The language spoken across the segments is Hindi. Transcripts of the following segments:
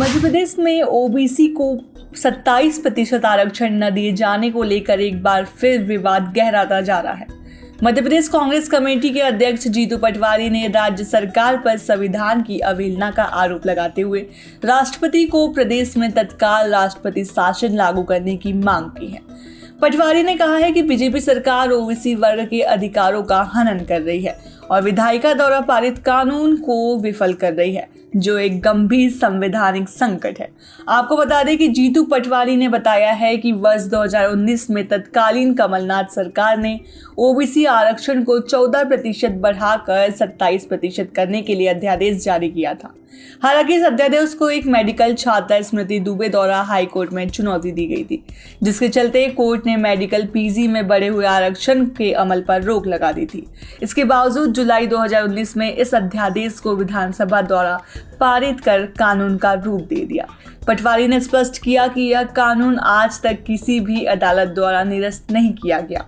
मध्य प्रदेश में ओबीसी को 27% आरक्षण न दिए जाने को लेकर एक बार फिर विवाद गहराता जा रहा है। मध्य प्रदेश कांग्रेस कमेटी के अध्यक्ष जीतू पटवारी ने राज्य सरकार पर संविधान की अवहेलना का आरोप लगाते हुए राष्ट्रपति को प्रदेश में तत्काल राष्ट्रपति शासन लागू करने की मांग की है। पटवारी ने कहा है कि बीजेपी सरकार ओबीसी वर्ग के अधिकारों का हनन कर रही है और विधायिका द्वारा पारित कानून को विफल कर रही है, जो एक गंभीर संवैधानिक संकट है। आपको बता दें कि जीतू पटवारी ने बताया है कि वर्ष 2019 में तत्कालीन कमलनाथ सरकार ने ओबीसी आरक्षण को 14% बढ़ाकर 27% करने के लिए अध्यादेश जारी किया था। हालांकि इस अध्यादेश को एक मेडिकल छात्रा स्मृति दुबे द्वारा हाईकोर्ट में चुनौती दी गई थी, जिसके चलते कोर्ट ने मेडिकल पीजी में बढ़े हुए आरक्षण के अमल पर रोक लगा दी थी। इसके बावजूद जुलाई 2019 में इस अध्यादेश को विधानसभा द्वारा पारित कर कानून का रूप दे दिया। पटवारी ने स्पष्ट किया कि यह कानून आज तक किसी भी अदालत द्वारा निरस्त नहीं किया गया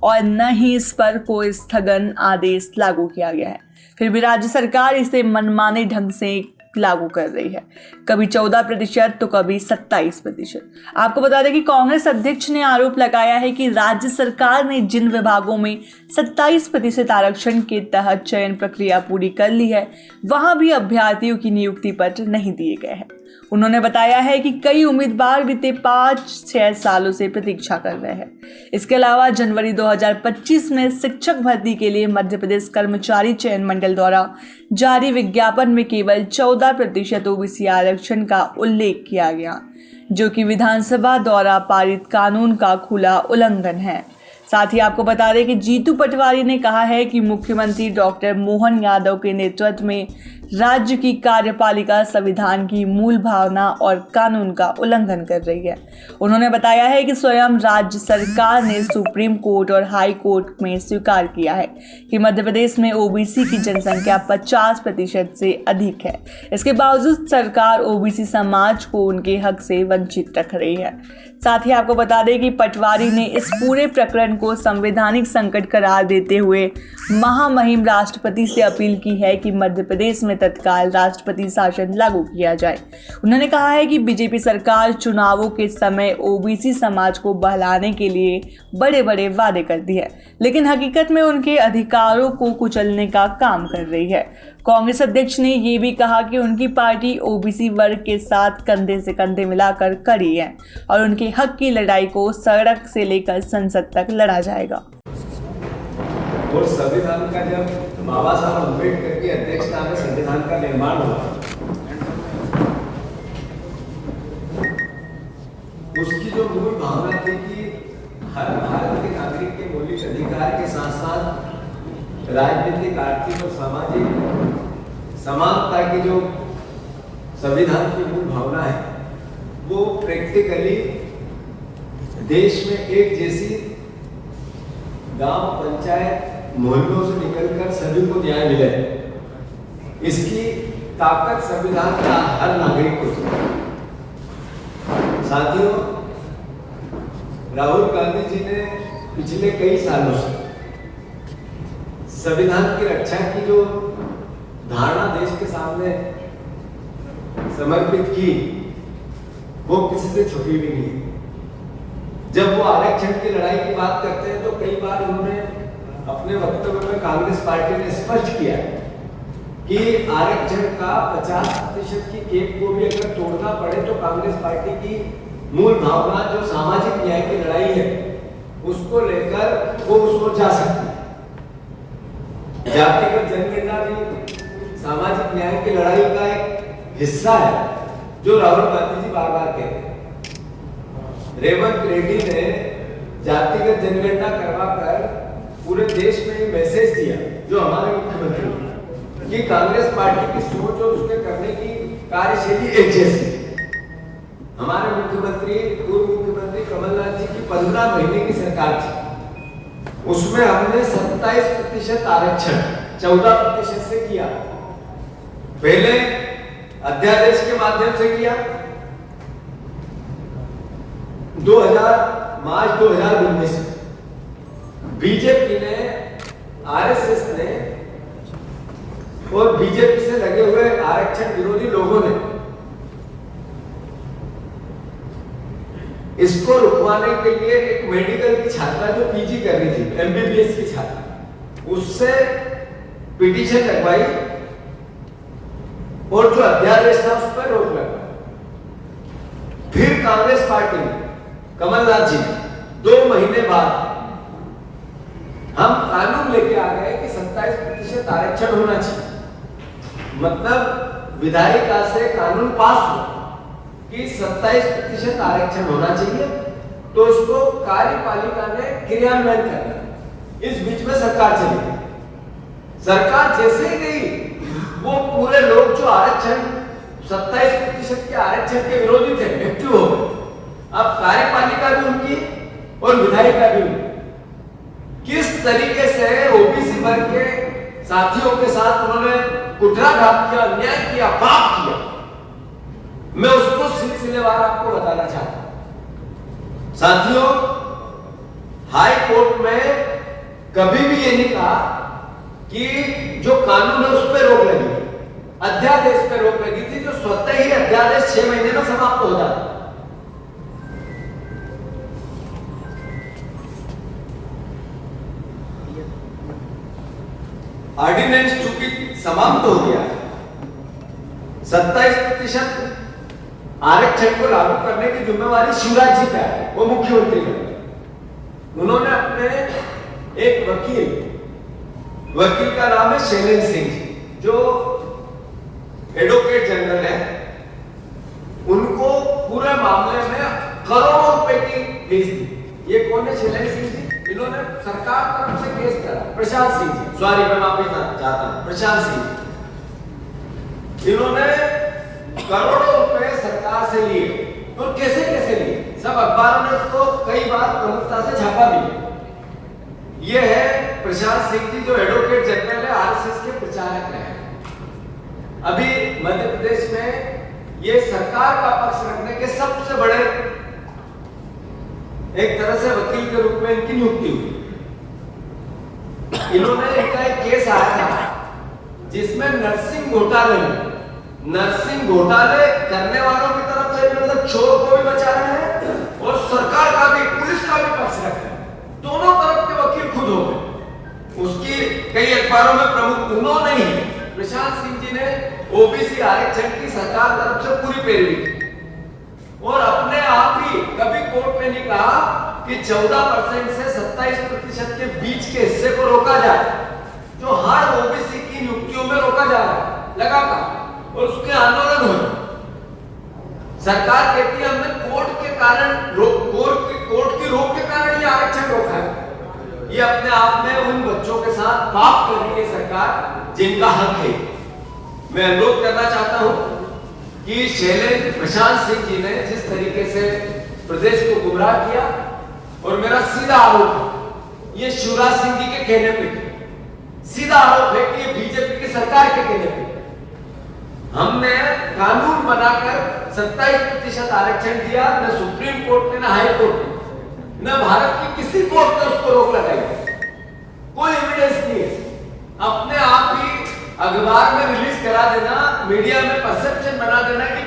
और न ही इस पर कोई स्थगन आदेश लागू किया गया है। फिर भी राज्य सरकार इसे मनमाने ढंग से लागू कर रही है, कभी 14% तो कभी 27%। आपको बता दें कि कांग्रेस अध्यक्ष ने आरोप लगाया है कि राज्य सरकार ने जिन विभागों में 27% आरक्षण के तहत चयन प्रक्रिया पूरी कर ली है, वहां भी अभ्यर्थियों की नियुक्ति पत्र नहीं दिए गए हैं। उन्होंने बताया है कि कई उम्मीदवार बीते 5-6 सालों से प्रतीक्षा कर रहे हैं। इसके अलावा जनवरी 2025 में शिक्षक भर्ती के लिए मध्य प्रदेश कर्मचारी चयन मंडल द्वारा जारी विज्ञापन में केवल 14% ओबीसी आरक्षण का उल्लेख किया गया, जो कि विधानसभा द्वारा पारित कानून का खुला उल्लंघन है। साथ ही आपको बता दें कि जीतू पटवारी ने कहा है कि मुख्यमंत्री डॉक्टर मोहन यादव के नेतृत्व में राज्य की कार्यपालिका संविधान की मूल भावना और कानून का उल्लंघन कर रही है। उन्होंने बताया है कि स्वयं राज्य सरकार ने सुप्रीम कोर्ट और हाई कोर्ट में स्वीकार किया है कि मध्य प्रदेश में ओबीसी की जनसंख्या 50% से अधिक है। इसके बावजूद सरकार ओबीसी समाज को उनके हक से वंचित रख रही है। साथ ही आपको बता दें कि पटवारी ने इस पूरे प्रकरण को संवैधानिक संकट करार देते हुए महामहिम राष्ट्रपति से अपील की है कि मध्य प्रदेश में तत्काल राष्ट्रपति शासन लागू किया जाए। उन्होंने कहा है कि बीजेपी सरकार चुनावों के समय ओबीसी समाज को बहलाने के लिए बड़े बड़े वादे करती है, लेकिन हकीकत में उनके अधिकारों को कुचलने का काम कर रही है। कांग्रेस अध्यक्ष ने ये भी कहा कि उनकी पार्टी ओबीसी वर्ग के साथ कंधे से कंधे मिलाकर खड़ी है और उनके हक की लड़ाई को सड़क से लेकर संसद तक लड़ा जाएगा। और संविधान का जब बाबा साहब अम्बेडकर की अध्यक्षता में संविधान का निर्माण हुआ, उसकी जो मूल भावना थी कि हर भारत के नागरिक के मौलिक अधिकार के साथ साथ राजनीतिक, आर्थिक और सामाजिक समानता की जो संविधान की मूल भावना है, वो प्रैक्टिकली देश में एक जैसी गांव, पंचायत, मोहल्लों से निकलकर सभी को न्याय मिले, इसकी ताकत संविधान का हर नागरिक को। साथियों, राहुल गांधी जी ने पिछले कई सालों से संविधान की रक्षा की जो धारणा देश के सामने समर्पित की, वो किसी से छुपी भी नहीं। जब वो आरक्षण की लड़ाई की बात करते हैं तो कई बार उन्होंने अपने वक्तव्य में कांग्रेस पार्टी ने स्पष्ट किया कि आरक्षण का 50% की केप को भी अगर तोड़ना पड़े तो कांग्रेस पार्टी की मूल भावना जो सामाजिक न्याय की लड़ाई है, उसको लेकर वो उसको जा सकती है। जातिगत जनगणना भी सामाजिक न्याय की लड़ाई का एक हिस्सा है, जो राहुल गांधी जी बार बार कहते हैं। रेवंत रेड्डी ने जातिगत जनगणना करवाकर पूरे देश में एक मैसेज दिया, जो हमारे मुख्यमंत्री की कांग्रेस पार्टी की सोच और उसके करने की कार्यशैली एक जैसी। हमारे मुख्यमंत्री, पूर्व मुख्यमंत्री कमलनाथ जी की 15 महीने की सरकार थी, उसमें हमने 27% आरक्षण 14% से किया। पहले अध्यादेश के माध्यम से किया, मार्च 2019 बीजेपी ने, आरएसएस ने और बीजेपी से लगे हुए आरक्षण विरोधी लोगों ने इसको रुकवाने के लिए एक मेडिकल की छात्रा जो पीजी कर रही थी, एमबीबीएस की छात्रा, उससे पिटीशन लगवाई और जो अध्यादेश था उस पर रोक लगवाई। फिर कांग्रेस पार्टी ने, कमलनाथ जी ने 2 महीने बाद हम कानून लेके आ गए कि 27% आरक्षण होना चाहिए। मतलब विधायिका से कानून पास हुआ कि 27% आरक्षण होना चाहिए, तो उसको कार्यपालिका ने क्रियान्वयन करना। इस बीच में सरकार चली गई। सरकार जैसे ही गई, वो पूरे लोग जो आरक्षण 27% के आरक्षण के विरोधी थे, एक्टिव हो गए। अब कार्यपालिका भी उनकी और विधायिका भी उनकी। किस तरीके से ओबीसी वर्ग के साथियों के साथ उन्होंने कुठाराघात किया, अन्याय किया, पाप किया, मैं उसको सिलसिलेवार आपको बताना चाहता हूं। साथियों, हाई कोर्ट में कभी भी ये नहीं कहा कि जो कानून है उस पर रोक लगी, अध्यादेश पे रोक लगी थी, जो स्वतः ही अध्यादेश 6 महीने में समाप्त हो जाता। ऑर्डिनेंस चूंकि समाप्त हो गया, 27% आरक्षण को लागू करने की जिम्मेवारी शिवराज जी का है, वो मुख्यमंत्री का। उन्होंने अपने एक वकील का नाम है शैलेंद्र सिंह जी, जो एडवोकेट जनरल है, उनको पूरे मामले में करोड़ों रुपए की फीस दी। ये कौन है शैलेंद्र सिंह जी? इन्होंने सरकार तरफ से केस करा। प्रशांत सिंह जी, सॉरी मैं माफी चाहता हूं, प्रशांत सिंह, इन्होंने करोड़ों रुपए सरकार से लिए। तो कैसे कैसे लिए, सब अखबारों ने उसको कई बार प्रमुखता से छापा भी। ये है प्रशांत सिंह जी, जो एडवोकेट जनरल है, आरएसएस के प्रचारक रहे। अभी मध्य प्रदेश में ये सरकार का पक्ष रखने के सबसे बड़े एक तरह से वकील के रूप में इनकी नियुक्ति हुई। इन्होंने एक केस आया था जिसमें नर्सिंग घोटाले करने वालों की तरफ से, मतलब चोर को भी बचा रहे हैं और सरकार का भी, पुलिस का भी पक्ष रख रहे हैं। दोनों तरफ के वकील खुद हो गए। उसकी कई अखबारों में प्रमुख उन्होंने ही, प्रशांत सिंह जी ने ओबीसी आरक्षण की सरकार तरफ से पूरी पैरवी की और अपने आप ही कभी कोर्ट ने नहीं कहा कि 14% से 27% के बीच के हिस्से को रोका जाए, जो हर ओबीसी की नियुक्तियों में रोका जा रहा है लगातार, और उसके आंदोलन हो रहे। सरकार कहती है हमने कोर्ट के कारण, कोर्ट की रोक के कारण ये आरक्षण रोका है। ये अपने आप में उन बच्चों के साथ पाप कर रही है सरकार, जिनका हक है। मैं अनुरोध करना चाहता हूं कि शैलेंद्र प्रशांत सिंह जी ने जिस तरीके से प्रदेश को गुमराह किया, और मेरा सीधा आरोप है, ये शिवराज सिंह जी के कहने पे सीधा आरोप है कि ये बीजेपी की सरकार के कहने पे। हमने कानून बनाकर 27% आरक्षण दिया, न सुप्रीम कोर्ट ने, न हाई कोर्ट ने, न भारत की किसी कोर्ट ने उसको रोक लगाई। कोई एविडेंस नहीं है। अपने आप ही अखबार में रिलीज करा देना, मीडिया में परसेप्शन बना देना कि